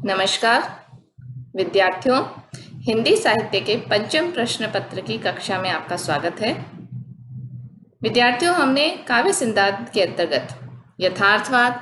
नमस्कार विद्यार्थियों, हिंदी साहित्य के पंचम प्रश्न पत्र की कक्षा में आपका स्वागत है। विद्यार्थियों, हमने काव्य सिद्धांत के अंतर्गत यथार्थवाद,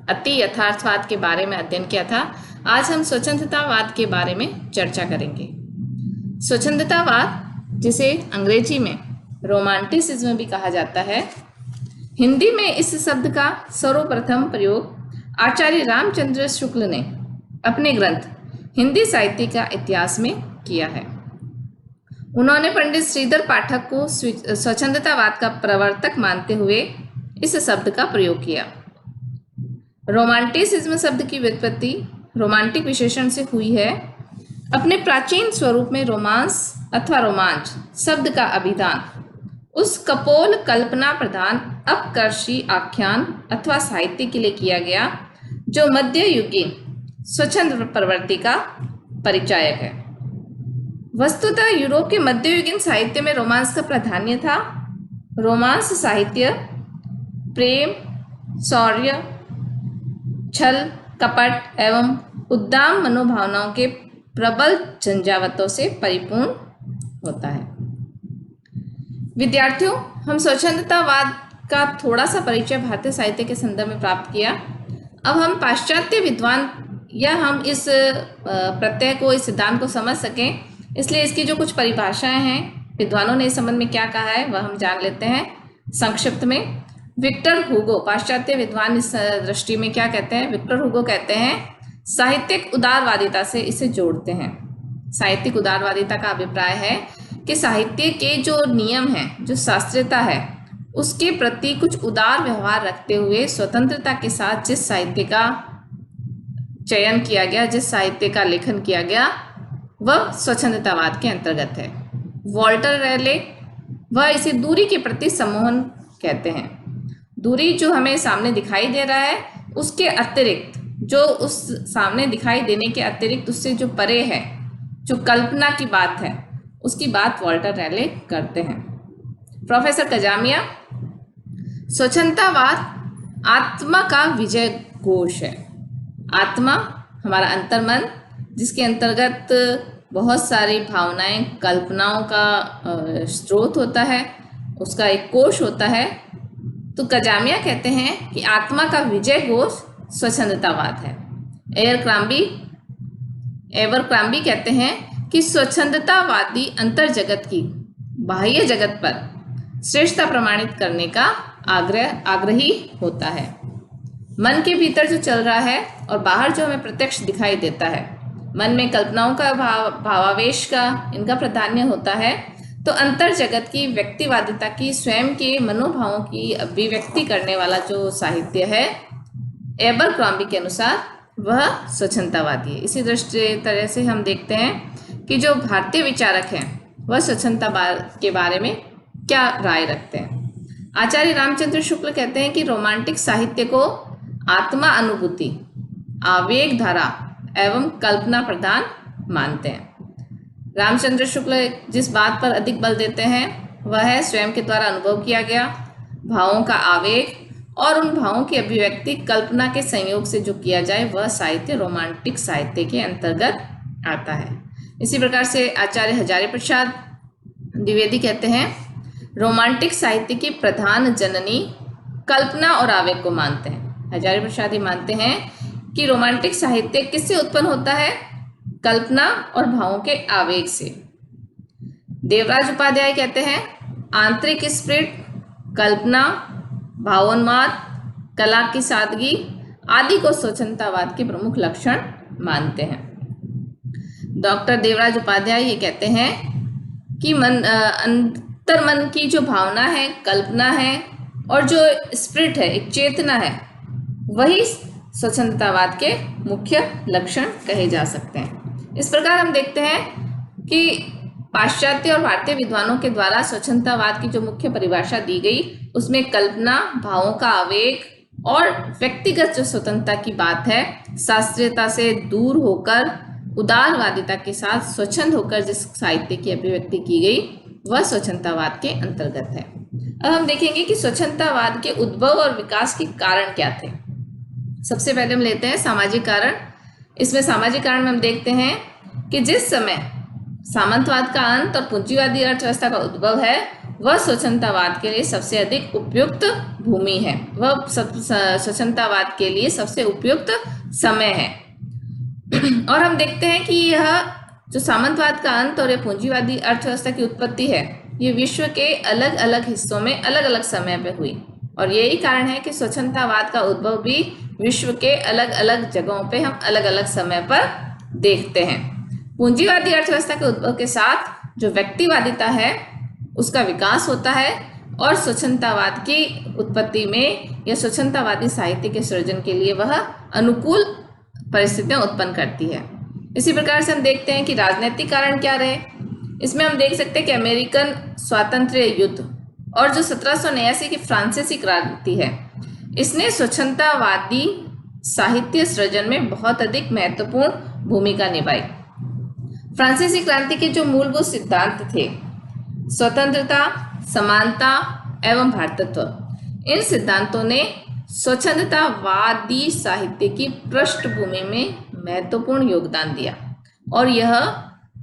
अति यथार्थवाद के बारे में अध्ययन किया था। आज हम स्वच्छंदतावाद के बारे में चर्चा करेंगे। स्वच्छंदतावाद, जिसे अंग्रेजी में रोमांटिसिज्म भी कहा जाता है, हिंदी में इस शब्द का सर्वप्रथम प्रयोग आचार्य रामचंद्र शुक्ल ने अपने ग्रंथ हिंदी साहित्य का इतिहास में किया है। उन्होंने पंडित श्रीधर पाठक को स्वच्छंदतावाद का प्रवर्तक मानते हुए इस शब्द का प्रयोग किया। रोमांटिसिज्म शब्द की व्युत्पत्ति रोमांटिक विशेषण से हुई है। अपने प्राचीन स्वरूप में रोमांस अथवा रोमांच शब्द का अभिधान उस कपोल कल्पना प्रधान अपकर्षी आख्यान अथवा साहित्य के लिए किया गया जो मध्ययुगीन स्वच्छंद प्रवृत्ति का परिचायक है। वस्तुतः यूरोप के मध्ययुगीन साहित्य में रोमांस का प्राधान्य था। रोमांस साहित्य प्रेम, शौर्य, छल, कपट एवं उद्दाम मनोभावनाओं के प्रबल झंझावातों से परिपूर्ण होता है। विद्यार्थियों, हम स्वच्छंदतावाद का थोड़ा सा परिचय भारतीय साहित्य के संदर्भ में प्राप्त किया। अब हम पाश्चात्य विद्वान या हम इस प्रत्यय को, इस सिद्धांत को समझ सकें, इसलिए इसकी जो कुछ परिभाषाएं हैं, विद्वानों ने इस संबंध में क्या कहा है, वह हम जान लेते हैं संक्षिप्त में। विक्टर हुगो, पाश्चात्य विद्वान, इस दृष्टि में क्या कहते हैं? विक्टर हुगो कहते हैं साहित्यिक उदारवादिता से इसे जोड़ते हैं। साहित्यिक उदारवादिता का अभिप्राय है कि साहित्य के जो नियम हैं, जो शास्त्रीयता है, उसके प्रति कुछ उदार व्यवहार रखते हुए स्वतंत्रता के साथ जिस साहित्य का चयन किया गया, जिस साहित्य का लेखन किया गया, वह स्वच्छंदतावाद के अंतर्गत है। वॉल्टर रैले वह इसे दूरी के प्रति सम्मोहन कहते हैं। दूरी जो हमें सामने दिखाई दे रहा है, उसके अतिरिक्त, जो उस सामने दिखाई देने के अतिरिक्त उससे जो परे है, जो कल्पना की बात है, उसकी बात वॉल्टर रैले करते हैं। प्रोफेसर कजामिया, स्वच्छंदतावाद आत्मा का विजय घोष है। आत्मा हमारा अंतर्मन, जिसके अंतर्गत बहुत सारी भावनाएं, कल्पनाओं का स्रोत होता है, उसका एक कोश होता है। तो कजामिया कहते हैं कि आत्मा का विजय घोष स्वच्छंदतावाद है। एवरक्राम्बी कहते हैं कि स्वच्छंदतावादी अंतर जगत की बाह्य जगत पर श्रेष्ठता प्रमाणित करने का आग्रही होता है। मन के भीतर जो चल रहा है और बाहर जो हमें प्रत्यक्ष दिखाई देता है, मन में कल्पनाओं का भावावेश का इनका प्राधान्य होता है। तो अंतर जगत की व्यक्तिवादिता की, स्वयं के मनोभावों की अभिव्यक्ति करने वाला जो साहित्य है, एबरक्रॉम्बी के अनुसार वह स्वच्छंदतावादी है। इसी तरह से हम देखते हैं कि जो भारतीय विचारक हैं वह स्वच्छंदता के बारे में क्या राय रखते हैं। आचार्य रामचंद्र शुक्ल कहते हैं कि रोमांटिक साहित्य को आत्मा अनुभूति, आवेग धारा एवं कल्पना प्रधान मानते हैं। रामचंद्र शुक्ल जिस बात पर अधिक बल देते हैं वह है स्वयं के द्वारा अनुभव किया गया भावों का आवेग और उन भावों की अभिव्यक्ति कल्पना के संयोग से जो किया जाए, वह साहित्य रोमांटिक साहित्य के अंतर्गत आता है। इसी प्रकार से आचार्य हजारी प्रसाद द्विवेदी कहते हैं रोमांटिक साहित्य की प्रधान जननी कल्पना और आवेग को मानते हैं। हजारी प्रसाद ही मानते हैं कि रोमांटिक साहित्य किससे उत्पन्न होता है? कल्पना और भावों के आवेग से। देवराज उपाध्याय कहते हैं आंतरिक स्फुट, कल्पना, भावोन्माद, कला की सादगी आदि को स्वच्छंदतावाद के प्रमुख लक्षण मानते हैं। डॉक्टर देवराज उपाध्याय ये कहते हैं कि अंतर्मन की जो भावना है, कल्पना है और जो स्पिरिट है, एक चेतना है, वही स्वच्छंदतावाद के मुख्य लक्षण कहे जा सकते हैं। इस प्रकार हम देखते हैं कि पाश्चात्य और भारतीय विद्वानों के द्वारा स्वच्छंदतावाद की जो मुख्य परिभाषा दी गई, उसमें कल्पना, भावों का आवेग और व्यक्तिगत जो स्वतंत्रता की बात है, शास्त्रीयता से दूर होकर उदारवादिता के साथ स्वच्छंद होकर जिस साहित्य की अभिव्यक्ति की गई, वह स्वच्छंदतावाद के अंतर्गत है। अब हम देखेंगे कि स्वच्छंदतावाद के उद्भव और विकास के कारण क्या थे। सबसे पहले हम लेते हैं सामाजिक कारण। इसमें सामाजिक कारण में हम देखते हैं कि जिस समय सामंतवाद का अंत और पूंजीवादी अर्थव्यवस्था का उद्भव है वह स्वच्छंदतावाद के लिए सबसे अधिक उपयुक्त भूमि है, वह स्वच्छंदतावाद के लिए सबसे उपयुक्त समय है। और हम देखते हैं कि यह जो सामंतवाद का अंत और ये पूंजीवादी अर्थव्यवस्था की उत्पत्ति है ये विश्व के अलग अलग हिस्सों में अलग अलग समय पे हुई, और यही कारण है कि स्वच्छंदतावाद का उद्भव भी विश्व के अलग अलग जगहों पे हम अलग अलग समय पर देखते हैं। पूंजीवादी अर्थव्यवस्था के उद्भव के साथ जो व्यक्तिवादिता है उसका विकास होता है और स्वच्छंदतावाद की उत्पत्ति में या स्वच्छंदतावादी साहित्य के सृजन के लिए वह अनुकूल परिस्थितियां उत्पन्न करती है। इसी प्रकार से हम देखते हैं कि राजनीतिक कारण क्या रहे। इसमें हम देख सकते हैं कि अमेरिकन स्वातंत्र्य युद्ध और जो 1789 की फ्रांसीसी क्रांति है इसने स्वच्छंदतावादी साहित्य सृजन में बहुत अधिक महत्वपूर्ण भूमिका निभाई। फ्रांसीसी क्रांति के जो मूलभूत सिद्धांत थे स्वतंत्रता, समानता एवं भारतत्व, इन सिद्धांतों ने स्वच्छंदतावादी साहित्य की पृष्ठभूमि में महत्वपूर्ण योगदान दिया और यह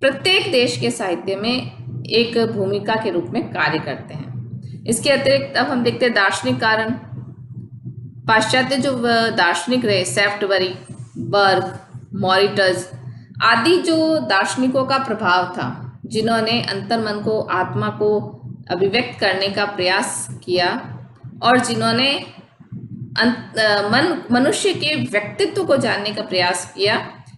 प्रत्येक देश के साहित्य में एक भूमिका के रूप में कार्य करते हैं। इसके अतिरिक्त अब हम देखते हैं दार्शनिक कारण। पाश्चात्य जो दार्शनिक रहे सैफ्टबरी, बर्ग, मॉरिटस आदि जो दार्शनिकों का प्रभाव था जिन्होंने अंतर्मन को, आत्मा को अभिव्यक्त करने का प्रयास किया और जिन्होंने मनुष्य के व्यक्तित्व को जानने का प्रयास किया,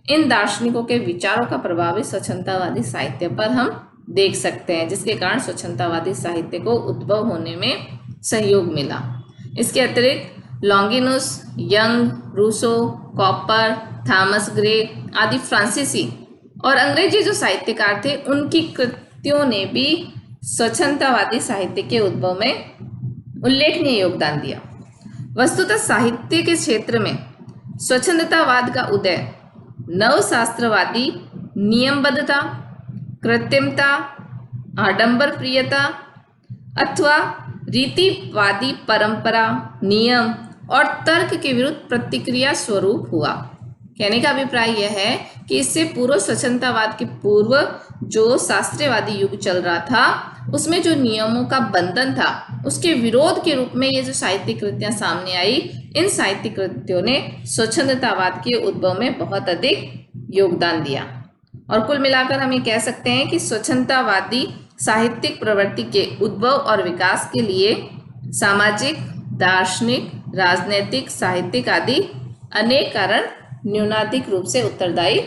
इन दार्शनिकों के विचारों का प्रभाव इस स्वच्छंदतावादी साहित्य पर हम देख सकते हैं, जिसके कारण स्वच्छंदतावादी साहित्य को उद्भव होने में सहयोग मिला। इसके अतिरिक्त Longinus, Young, Rousseau, Cowper, Thomas Gray आदि फ्रांसीसी और अंग्रेजी जो साहित्यकार थे उनकी कृतियों ने भी स्वच्छंदतावादी साहित्य के उद्भव में उल्लेखनीय योगदान दिया। वस्तुतः साहित्य के क्षेत्र में स्वच्छंदतावाद का उदय नवशास्त्रवादी नियमबद्धता, कृत्रिमता, आडंबर प्रियता अथवा रीतिवादी परंपरा, नियम और तर्क के विरुद्ध प्रतिक्रिया स्वरूप हुआ। कहने का अभिप्राय यह है कि इससे पूर्व स्वच्छंदतावाद के पूर्व जो शास्त्रीयवादी युग चल रहा था उसमें जो नियमों का बंधन था उसके विरोध के रूप में ये जो साहित्यिक कृतियां सामने आई, इन साहित्यिक कृतियों ने स्वच्छंदतावाद के उद्भव में बहुत अधिक योगदान दिया। और कुल मिलाकर हम ये कह सकते हैं कि स्वच्छंदतावादी साहित्यिक प्रवृत्ति के उद्भव और विकास के लिए सामाजिक, दार्शनिक, राजनैतिक, साहित्यिक आदि अनेक कारण न्यूनाधिक रूप से उत्तरदायी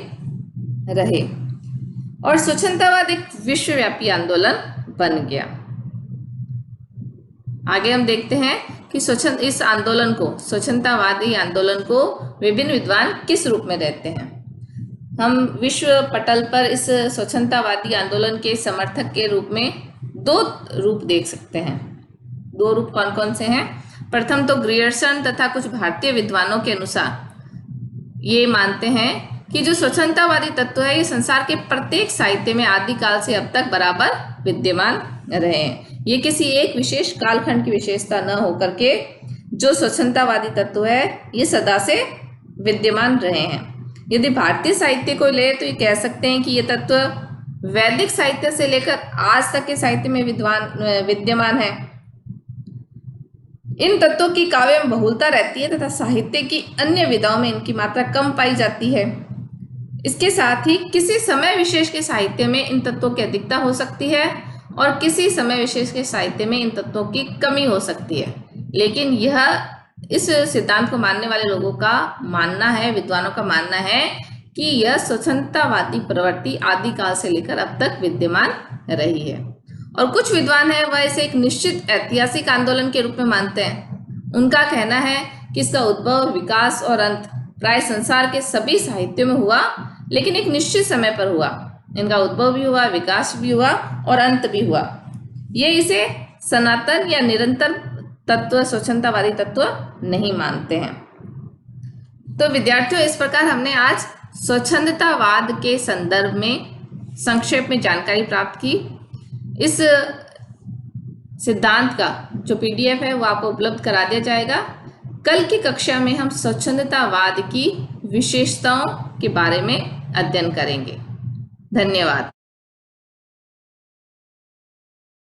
रहे और स्वच्छंदतावाद एक विश्वव्यापी आंदोलन बन गया। आगे हम देखते हैं कि इस आंदोलन को, स्वच्छंदतावादी आंदोलन को विभिन्न विद्वान किस रूप में रहते हैं। हम विश्व पटल पर इस स्वच्छंदतावादी आंदोलन के समर्थक के रूप में दो रूप देख सकते हैं। दो रूप कौन कौन से हैं? प्रथम तो ग्रियर्सन तथा कुछ भारतीय विद्वानों के अनुसार ये मानते हैं कि जो स्वच्छंदतावादी तत्व है ये संसार के प्रत्येक साहित्य में आदिकाल से अब तक बराबर विद्यमान रहे हैं। ये किसी एक विशेष कालखंड की विशेषता न होकर के जो स्वच्छंदतावादी तत्व है ये सदा से विद्यमान रहे हैं। यदि भारतीय साहित्य को ले तो ये कह सकते हैं कि ये तत्व वैदिक साहित्य से लेकर आज तक के साहित्य में विद्यमान है। इन तत्वों की काव्य में बहुलता रहती है तथा साहित्य की अन्य विधाओं में इनकी मात्रा कम पाई जाती है। इसके साथ ही किसी समय विशेष के साहित्य में इन तत्वों की अधिकता हो सकती है और किसी समय विशेष के साहित्य में इन तत्वों की कमी हो सकती है। लेकिन यह इस सिद्धांत को मानने वाले लोगों का मानना है, विद्वानों का मानना है कि यह स्वच्छंदतावादी प्रवृत्ति आदिकाल से लेकर अब तक विद्यमान रही है। और कुछ विद्वान है वह इसे एक निश्चित ऐतिहासिक आंदोलन के रूप में मानते हैं। उनका कहना है कि इसका उद्भव, विकास और अंत प्राय संसार के सभी साहित्यों में हुआ, लेकिन एक निश्चित समय पर हुआ। इनका उद्भव भी हुआ, विकास भी हुआ और अंत भी हुआ। ये इसे सनातन या निरंतर तत्व, स्वच्छंदतावादी तत्व नहीं मानते हैं। तो विद्यार्थियों, इस प्रकार हमने आज स्वच्छंदतावाद के संदर्भ में संक्षेप में जानकारी प्राप्त की। इस सिद्धांत का जो PDF है वो आपको उपलब्ध करा दिया जाएगा। कल की कक्षा में हम स्वच्छंदतावाद की विशेषताओं के बारे में अध्ययन करेंगे। धन्यवाद।